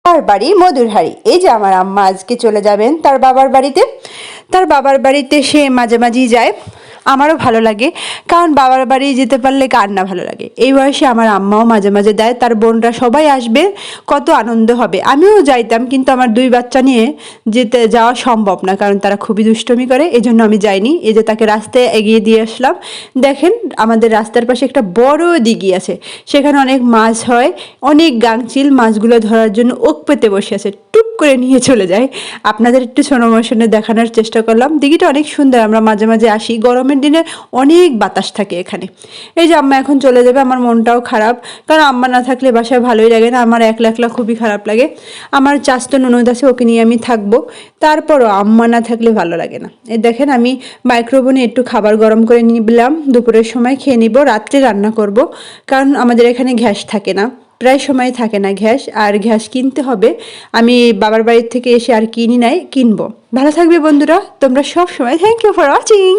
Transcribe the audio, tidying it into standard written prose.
তার বাড়ি মধুরহারি। এই যে আমার আম্মা আজকে চলে যাবেন তার বাবার বাড়িতে। তার বাবার বাড়িতে সে মাঝে মাঝেই যায়, আমারও ভালো লাগে, কারণ বাবার বাড়ি যেতে পারলে কার না ভালো লাগে। এই বয়সে আমার আম্মাও মাঝে মাঝে দেয়, তার বোনরা সবাই আসবে, কত আনন্দ হবে। আমিও যাইতাম, কিন্তু আমার দুই বাচ্চা নিয়ে যাওয়া সম্ভব না, কারণ তারা খুবই দুষ্টুমি করে, এই জন্য আমি যাইনি। এই যে তাকে রাস্তায় এগিয়ে দিয়ে আসলাম। দেখেন আমাদের রাস্তার পাশে একটা বড় দিঘি আছে, সেখানে অনেক মাছ হয়, অনেক গাংচিল মাছগুলো ধরার জন্য ওক পেতে বসে আছে, টুপ করে নিয়ে চলে যায়। আপনাদের একটু স্লো মোশনে দেখানোর চেষ্টা করলাম। দিঘিটা অনেক সুন্দর, আমরা মাঝে মাঝে আসি, গরমের দিনে অনেক বাতাস থাকে এখানে। এই যে আম্মা এখন চলে যাবে, আমার মনটাও খারাপ, কারণ আম্মা না থাকলে বাসায় ভালোই লাগে না, আমার একলা একলা খুবই খারাপ লাগে। আমার চাচতো ননদ আছে, ওকে নিয়ে আমি থাকবো, তারপরও আম্মা না থাকলে ভালো লাগে না। এই দেখেন আমি মাইক্রোওভেনে একটু খাবার গরম করে নিলাম, দুপুরের সময় খেয়ে নিব, রাত্রে রান্না করব, কারণ আমাদের এখানে গ্যাস থাকে না, প্রায় সময় থাকে না গ্যাস, আর গ্যাস কিনতে হবে। আমি বাবার বাড়ির থেকে এসে আর কিনি নাই, কিনবো। ভালো থাকবে বন্ধুরা তোমরা সব সময়। Thank you for watching.